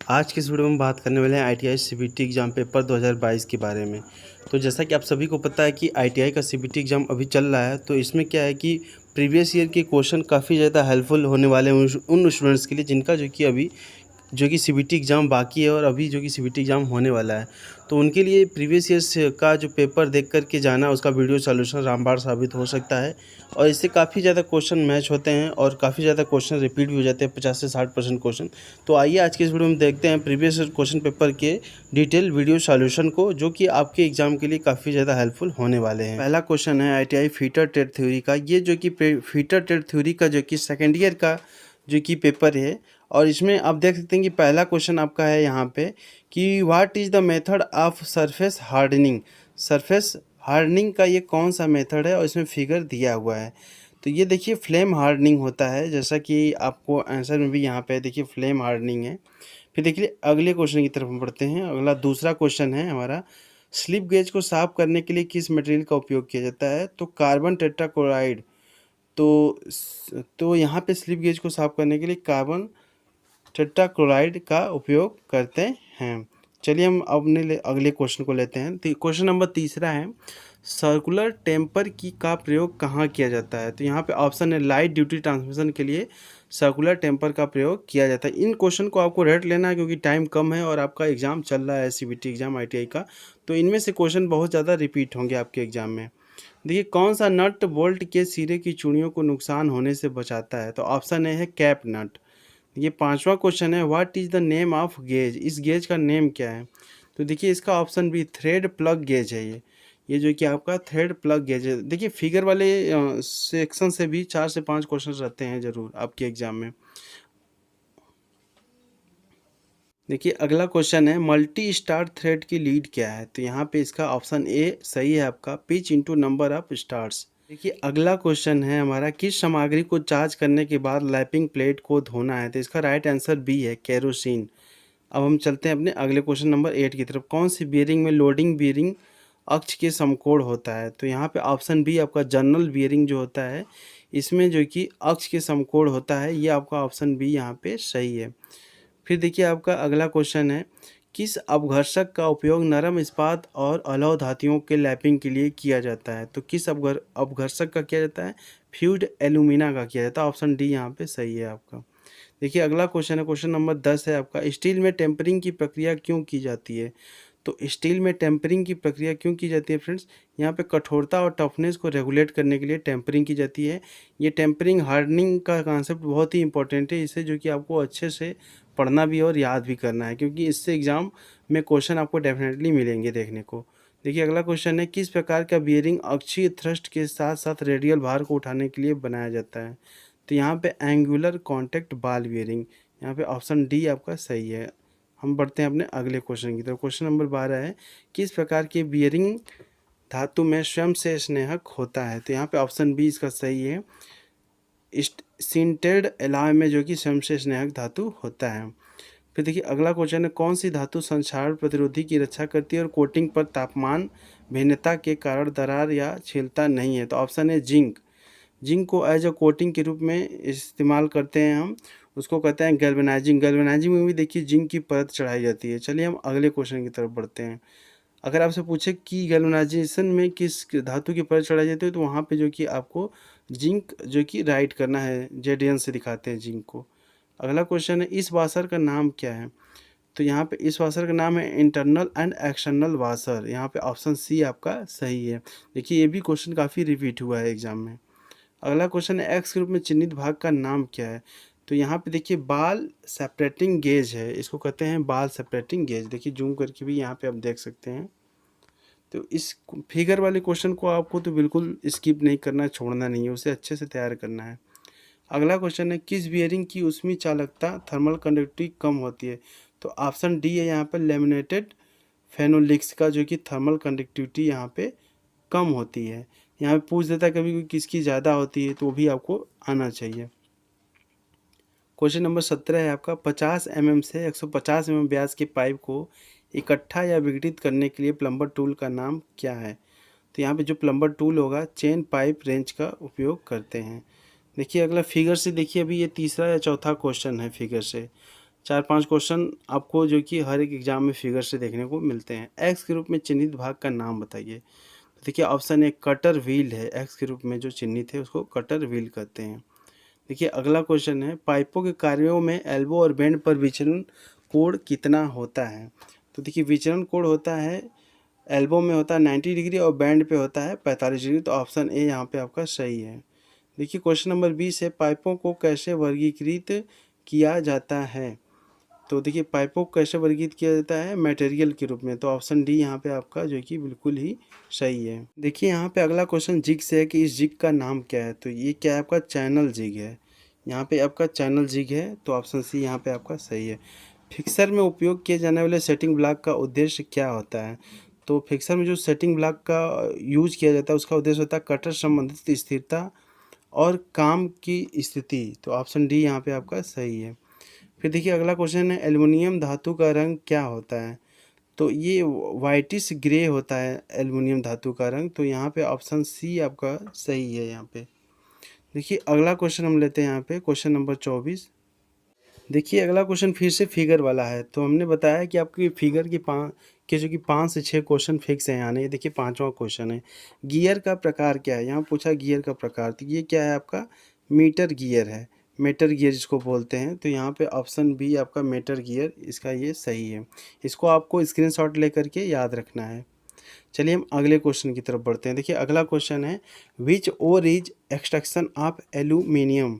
आज के इस वीडियो में हम बात करने वाले हैं आईटीआई सीबीटी एग्ज़ाम पेपर 2022 के बारे में। तो जैसा कि आप सभी को पता है कि आईटीआई का सीबीटी एग्ज़ाम अभी चल रहा है, तो इसमें क्या है कि प्रीवियस ईयर के क्वेश्चन काफ़ी ज़्यादा हेल्पफुल होने वाले हैं उन स्टूडेंट्स के लिए जिनका जो कि सीबीटी एग्ज़ाम बाकी है और अभी जो कि सीबीटी एग्ज़ाम होने वाला है। तो उनके लिए प्रीवियस ईयर से का जो पेपर देख कर के जाना, उसका वीडियो सॉल्यूशन रामबाण साबित हो सकता है और इससे काफ़ी ज़्यादा क्वेश्चन मैच होते हैं और काफ़ी ज़्यादा क्वेश्चन रिपीट भी हो जाते हैं, 50 से 60% क्वेश्चन। तो आइए आज के इस वीडियो में देखते हैं प्रीवियस ईयर क्वेश्चन पेपर के डिटेल वीडियो सॉल्यूशन को, जो कि आपके एग्ज़ाम के लिए काफ़ी ज़्यादा हेल्पफुल होने वाले हैं। पहला क्वेश्चन है आईटीआई फीटर टेट थ्योरी का। ये जो कि फीटर टेट थ्योरी का जो कि सेकेंड ईयर का जो कि पेपर है, और इसमें आप देख सकते हैं कि पहला क्वेश्चन आपका है यहाँ पे कि what is the method of surface hardening. Surface hardening का ये कौन सा मेथड है और इसमें फिगर दिया हुआ है। तो ये देखिए फ्लेम हार्डनिंग होता है, जैसा कि आपको आंसर में भी यहाँ पे देखिए फ्लेम हार्डनिंग है। फिर देखिए अगले क्वेश्चन की तरफ हम बढ़ते हैं। अगला दूसरा क्वेश्चन है हमारा, स्लिप गेज को साफ करने के लिए किस मटेरियल का उपयोग किया जाता है। तो कार्बन टेट्राक्लोराइड। तो यहाँ पे स्लिप गेज को साफ करने के लिए कार्बन टेट्राक्लोराइड का उपयोग करते हैं। चलिए हम अपने अगले क्वेश्चन को लेते हैं। क्वेश्चन नंबर तीसरा है, सर्कुलर टेम्पर की का प्रयोग कहाँ किया जाता है। तो यहाँ पे ऑप्शन है लाइट ड्यूटी ट्रांसमिशन के लिए सर्कुलर टेम्पर का प्रयोग किया जाता है। इन क्वेश्चन को आपको रेट लेना है क्योंकि टाइम कम है और आपका एग्जाम चल रहा है सीबीटी एग्जाम आईटीआई का, तो इनमें से क्वेश्चन बहुत ज़्यादा रिपीट होंगे आपके एग्जाम में। देखिए कौन सा नट बोल्ट के सिरे की चूड़ियों को नुकसान होने से बचाता है। तो ऑप्शन ए है कैप नट। ये पांचवा क्वेश्चन है, what is the name of gauge. इस गेज का नेम क्या है। तो देखिए इसका option B thread plug gauge है। ये जो कि आपका थ्रेड प्लग गेज है। देखिए फिगर वाले सेक्शन से भी 4 से 5 क्वेश्चन रहते हैं ज़रूर आपके एग्जाम में। देखिए अगला क्वेश्चन है, मल्टी स्टार थ्रेड की लीड क्या है। तो यहाँ पे इसका ऑप्शन ए सही है आपका, pitch into number of stars. देखिए अगला क्वेश्चन है हमारा, किस सामग्री को चार्ज करने के बाद लैपिंग प्लेट को धोना है। तो इसका राइट आंसर बी है, केरोसिन। अब हम चलते हैं अपने अगले क्वेश्चन नंबर 8 की तरफ। कौन सी बियरिंग में लोडिंग बियरिंग अक्ष के समकोण होता है। तो यहाँ पे ऑप्शन बी आपका जनरल बियरिंग जो होता है, इसमें जो कि अक्ष के समकोण होता है। ये आपका ऑप्शन बी यहाँ पे सही है। फिर देखिए आपका अगला क्वेश्चन है, किस अपघर्षक का उपयोग नरम इस्पात और अलौह धातुओं के लैपिंग के लिए किया जाता है। तो किस अपघर्षक का किया जाता है, फ्यूड एल्यूमिना का किया जाता है। ऑप्शन डी यहाँ पे सही है आपका। देखिए अगला क्वेश्चन है, क्वेश्चन नंबर 10 है आपका, स्टील में टेम्परिंग की प्रक्रिया क्यों की जाती है। तो स्टील में टेम्परिंग की प्रक्रिया क्यों की जाती है फ्रेंड्स, यहाँ पे कठोरता और टफनेस को रेगुलेट करने के लिए टेम्परिंग की जाती है। ये टेम्परिंग हार्डनिंग का कॉन्सेप्ट बहुत ही इंपॉर्टेंट है, इसे जो कि आपको अच्छे से पढ़ना भी और याद भी करना है, क्योंकि इससे एग्ज़ाम में क्वेश्चन आपको डेफिनेटली मिलेंगे देखने को। देखिए अगला क्वेश्चन है, किस प्रकार का बियरिंग अक्षीय थ्रस्ट के साथ साथ रेडियल भार को उठाने के लिए बनाया जाता है। तो यहाँ पे एंगुलर कॉन्टैक्ट बॉल बियरिंग। यहाँ पे ऑप्शन डी आपका सही है। हम बढ़ते हैं अपने अगले क्वेश्चन की तरफ। क्वेश्चन नंबर 12 है, किस प्रकार के बियरिंग धातु में स्वयं से स्नेहक होता है। तो यहाँ पे ऑप्शन बी इसका सही है, सिंटेड एलॉय में जो कि स्वयं से स्नेहक धातु होता है। फिर देखिए अगला क्वेश्चन है, कौन सी धातु संक्षारण प्रतिरोधी की रक्षा करती है और कोटिंग पर तापमान भिन्नता के कारण दरार या छीलता नहीं है। तो ऑप्शन है जिंक। जिंक को एज अ कोटिंग के रूप में इस्तेमाल करते हैं हम, उसको कहते हैं गैल्वेनाइजिंग। गैल्वेनाइजिंग में भी देखिए जिंक की परत चढ़ाई जाती है। चलिए हम अगले क्वेश्चन की तरफ बढ़ते हैं। अगर आपसे पूछे कि गैल्वेनाइजेशन में किस धातु की परत चढ़ाई जाती है, तो वहाँ पे जो कि आपको जिंक जो कि राइट करना है, जेडीएन से दिखाते हैं जिंक को। अगला क्वेश्चन है, इस वाशर का नाम क्या है। तो यहाँ पे इस वाशर का नाम है इंटरनल एंड एक्सटर्नल वाशर। यहाँ पे ऑप्शन सी आपका सही है। देखिए ये भी क्वेश्चन काफ़ी रिपीट हुआ है एग्जाम में। अगला क्वेश्चन है, एक्स के रूप में चिन्हित भाग का नाम क्या है। तो यहाँ पे देखिए बाल सेपरेटिंग गेज है, इसको कहते हैं बाल सेपरेटिंग गेज। देखिए जूम करके भी यहाँ पे आप देख सकते हैं। तो इस फिगर वाले क्वेश्चन को आपको तो बिल्कुल स्किप नहीं करना, छोड़ना नहीं है, उसे अच्छे से तैयार करना है। अगला क्वेश्चन है, किस बियरिंग की ऊष्मीय चालकता थर्मल कंडक्टिविटी कम होती है। तो ऑप्शन डी है यहाँ पर लेमिनेटेड फेनोलिक्स का जो कि थर्मल कंडक्टिविटी यहाँ पे कम होती है। यहाँ पे पूछ देता है कभी किसकी ज़्यादा होती है, तो वो भी आपको आना चाहिए। क्वेश्चन नंबर 17 है आपका, 50 mm से 150 mm व्यास के पाइप को इकट्ठा या विघटित करने के लिए प्लम्बर टूल का नाम क्या है। तो यहाँ पे जो प्लम्बर टूल होगा चेन पाइप रेंच का उपयोग करते हैं। देखिए अगला फिगर से देखिए, अभी ये तीसरा या चौथा क्वेश्चन है फिगर से। 4-5 क्वेश्चन आपको जो कि हर एक एग्जाम में फिगर से देखने को मिलते हैं। एक्स के रूप में चिन्हित भाग का नाम बताइए। तो देखिए ऑप्शन ए कटर व्हील है, एक्स के रूप में जो चिन्हित है उसको कटर व्हील कहते हैं। देखिए अगला क्वेश्चन है, पाइपों के कार्यों में एल्बो और बेंड पर विचलन कोण कितना होता है। तो देखिए विचलन कोण होता है, एल्बो में होता है 90 डिग्री और बैंड पे होता है 45 डिग्री। तो ऑप्शन ए यहाँ पे आपका सही है। देखिए क्वेश्चन नंबर 20 है, पाइपों को कैसे वर्गीकृत किया जाता है। तो देखिए पाइपों को कैसे वर्गीकृत किया जाता है, मटेरियल के रूप में। तो ऑप्शन डी यहाँ पे आपका जो कि बिल्कुल ही सही है। देखिए यहाँ पे अगला क्वेश्चन जिग से है कि इस जिग का नाम क्या है। तो ये क्या है, आपका चैनल जिग है। यहाँ पे आपका चैनल जिग है, तो ऑप्शन सी यहाँ पे आपका सही है। फिक्सर में उपयोग किए जाने वाले सेटिंग ब्लॉक का उद्देश्य क्या होता है। तो फिक्सर में जो सेटिंग ब्लॉक का यूज किया जाता है उसका उद्देश्य होता है कटर संबंधित स्थिरता और काम की स्थिति। तो ऑप्शन डी यहाँ पे आपका सही है। फिर देखिए अगला क्वेश्चन है, एल्युमिनियम धातु का रंग क्या होता है। तो ये वाइटिश ग्रे होता है एल्युमिनियम धातु का रंग। तो यहाँ पे ऑप्शन सी आपका सही है। यहाँ पे देखिए अगला क्वेश्चन हम लेते हैं यहाँ पे क्वेश्चन नंबर 24। देखिए अगला क्वेश्चन फिर से फिगर वाला है। तो हमने बताया कि आपकी फिगर की जो कि 5 से 6 क्वेश्चन फिक्स हैं यानी। ये देखिए 5वां क्वेश्चन है, गियर का प्रकार क्या है। यहाँ पूछा गियर का प्रकार, तो ये क्या है आपका मीटर गियर है, मेटर गियर जिसको बोलते हैं। तो यहाँ पे ऑप्शन बी आपका मेटर गियर, इसका ये सही है। इसको आपको स्क्रीनशॉट लेकर के याद रखना है। चलिए हम अगले क्वेश्चन की तरफ बढ़ते हैं। देखिए अगला क्वेश्चन है, विच ore is extraction of aluminium.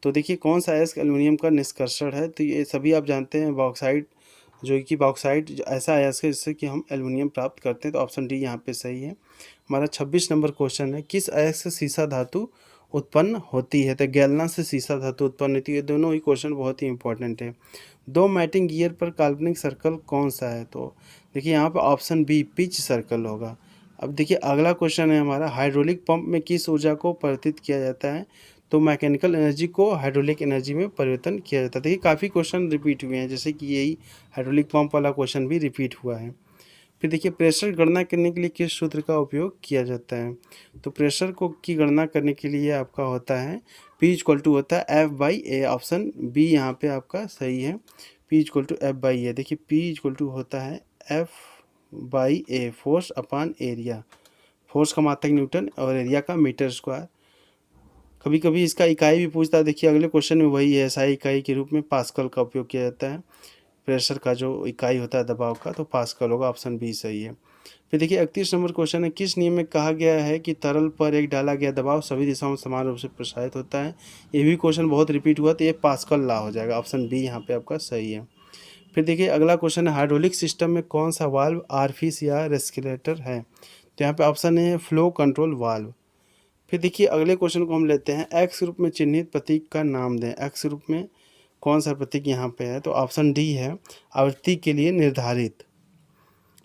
तो देखिए कौन सा अयस्क एल्युमिनियम का निष्कर्षण है। तो ये सभी आप जानते हैं, बॉक्साइट, जो कि बॉक्साइट ऐसा अयस्क है जिससे कि हम एल्युमिनियम प्राप्त करते हैं। तो ऑप्शन डी यहाँ पे सही है। हमारा 26 नंबर क्वेश्चन है, किस अयस्क से सीसा धातु उत्पन्न होती है। तो गैल्ना से सीसा धातु उत्पन्न होती है। दोनों ही क्वेश्चन बहुत ही इंपॉर्टेंट है। दो मैटिंग गियर पर काल्पनिक सर्कल कौन सा है। तो देखिए यहाँ पर ऑप्शन बी पिच सर्कल होगा। अब देखिए अगला क्वेश्चन है हमारा, हाइड्रोलिक पंप में किस ऊर्जा को परिवर्तित किया जाता है। तो मैकेनिकल एनर्जी को हाइड्रोलिक एनर्जी में परिवर्तन किया जाता है। देखिए काफ़ी क्वेश्चन रिपीट हुए हैं, जैसे कि यही हाइड्रोलिक पंप वाला क्वेश्चन भी रिपीट हुआ है। फिर देखिए प्रेशर गणना करने के लिए किस सूत्र का उपयोग किया जाता है। तो प्रेशर को की गणना करने के लिए आपका होता है P इक्वल टू होता है F/A। ऑप्शन बी यहाँ पे आपका सही है, P इक्वल टू F/A। देखिए P इक्वल टू होता है F/A, force upon area. Force का मात्रक न्यूटन और एरिया का मीटर स्क्वायर। कभी कभी इसका इकाई भी पूछता है। देखिए अगले क्वेश्चन में वही है, एसआई इकाई के रूप में पास्कल का उपयोग किया जाता है। प्रेशर का जो इकाई होता है दबाव का, तो पास्कल होगा। ऑप्शन बी सही है। फिर देखिए 31 नंबर क्वेश्चन है, किस नियम में कहा गया है कि तरल पर एक डाला गया दबाव सभी दिशाओं में समान रूप से प्रसारित होता है। ये भी क्वेश्चन बहुत रिपीट हुआ, तो ये पास्कल लॉ हो जाएगा। ऑप्शन बी यहाँ पे आपका सही है। फिर देखिए अगला क्वेश्चन है, हाइड्रोलिक सिस्टम में कौन सा वाल्व आरफिस या रेस्किलेटर है। तो यहाँ पे ऑप्शन है फ्लो कंट्रोल वाल्व। फिर देखिए अगले क्वेश्चन को हम लेते हैं, एक्स रूप में चिन्हित प्रतीक का नाम दें। एक्स रूप में कौन सा प्रतीक यहाँ पे है। तो ऑप्शन डी है आवृत्ति के लिए निर्धारित।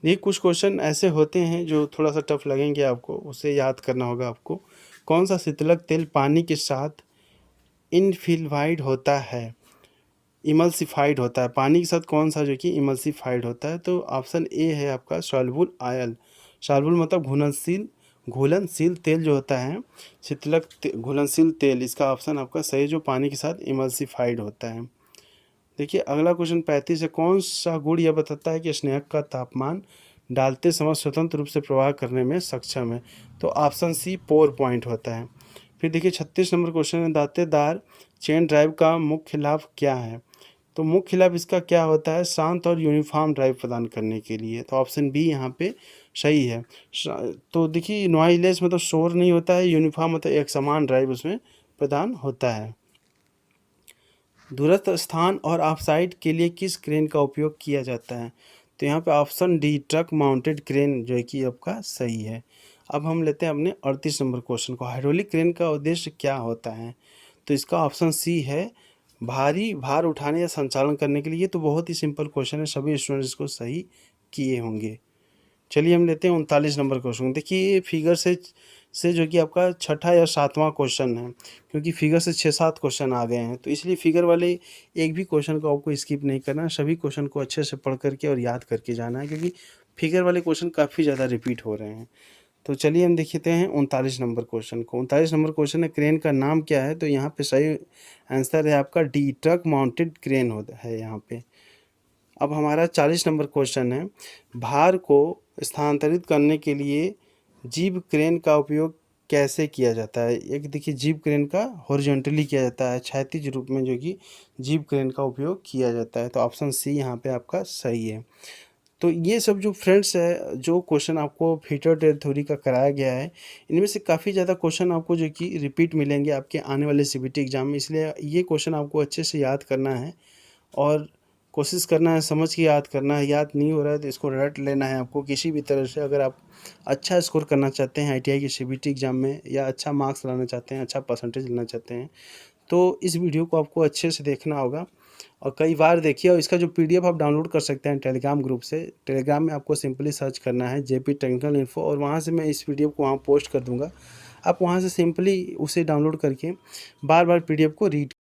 ये कुछ क्वेश्चन ऐसे होते हैं जो थोड़ा सा टफ लगेंगे आपको, उसे याद करना होगा आपको। कौन सा शीतलक तेल पानी के साथ इनफिल्वाइड होता है, इमल्सिफाइड होता है। पानी के साथ कौन सा जो कि इमल्सिफाइड होता है। तो ऑप्शन ए है आपका सॉल्युबल आयल। सॉल्युबल मतलब घुलनशील, घुलनशील तेल जो होता है, शीतलक घुलनशील तेल, इसका ऑप्शन आपका सही, जो पानी के साथ इमल्सिफाइड होता है। देखिए अगला क्वेश्चन 35 है, कौन सा गुण यह बताता है कि स्नेहक का तापमान डालते समय स्वतंत्र रूप से प्रवाह करने में सक्षम है। तो ऑप्शन सी पोर पॉइंट होता है। फिर देखिए 36 नंबर क्वेश्चन है, दांतेदार चेन ड्राइव का मुख्य लाभ क्या है। तो मुख्य लाभ इसका क्या होता है, शांत और यूनिफॉर्म ड्राइव प्रदान करने के लिए। तो ऑप्शन बी यहाँ पे सही है। तो देखिए नॉइलेस मतलब शोर नहीं होता है, यूनिफॉर्म मतलब एक समान ड्राइव उसमें प्रदान होता है। दूरस्थ स्थान और ऑफसाइड के लिए किस क्रेन का उपयोग किया जाता है। तो यहाँ पे option D truck mounted crane जो है कि आपका सही है। अब हम लेते हैं अपने 38 नंबर क्वेश्चन को, हाइड्रोलिक क्रेन का उद्देश्य क्या होता है। तो इसका ऑप्शन सी है भारी भार उठाने या संचालन करने के लिए। तो बहुत ही सिंपल क्वेश्चन है, सभी स्टूडेंट्स को सही किए होंगे। चलिए हम लेते हैं 39 नंबर क्वेश्चन। देखिए ये फिगर से जो कि आपका छठा या सातवां क्वेश्चन है, क्योंकि फिगर से 6-7 क्वेश्चन आ गए हैं, तो इसलिए फिगर वाले एक भी क्वेश्चन को आपको स्किप नहीं करना, सभी क्वेश्चन को अच्छे से पढ़ करके और याद करके जाना है, क्योंकि फिगर वाले क्वेश्चन काफ़ी ज़्यादा रिपीट हो रहे हैं। तो चलिए हम देखते हैं 39 नंबर क्वेश्चन को। 39 नंबर क्वेश्चन है क्रेन का नाम क्या है? तो यहाँ पे सही आंसर है आपका डी, ट्रक माउंटेड क्रेन होता है यहाँ पे। अब हमारा 40 नंबर क्वेश्चन है, भार को स्थानांतरित करने के लिए जीब क्रेन का उपयोग कैसे किया जाता है? एक देखिए जीब क्रेन का हॉरिजॉन्टली किया जाता है, क्षैतिज रूप में जो कि जीब क्रेन का उपयोग किया जाता है। तो ऑप्शन सी यहाँ पे आपका सही है। तो ये सब जो फ्रेंड्स है, जो क्वेश्चन आपको फीटर टेल थ्योरी का कराया गया है, इनमें से काफ़ी ज़्यादा क्वेश्चन आपको जो कि रिपीट मिलेंगे आपके आने वाले सीबीटी एग्जाम में, इसलिए ये क्वेश्चन आपको अच्छे से याद करना है और कोशिश करना है, समझ के याद करना है। याद नहीं हो रहा है तो इसको रट लेना है आपको किसी भी तरह से। अगर आप अच्छा स्कोर करना चाहते हैं आईटीआई के सीबीटी एग्जाम में, या अच्छा मार्क्स लाना चाहते हैं, अच्छा परसेंटेज लेना चाहते हैं, तो इस वीडियो को आपको अच्छे से देखना होगा और कई बार देखिए। और इसका जो पीडीएफ आप डाउनलोड कर सकते हैं टेलीग्राम ग्रुप से। टेलीग्राम में आपको सिंपली सर्च करना है जेपी टेक्निकल इन्फो, और वहाँ से मैं इस पीडीएफ को वहाँ पोस्ट कर दूँगा। आप वहाँ से सिंपली उसे डाउनलोड करके बार बार पीडीएफ को रीड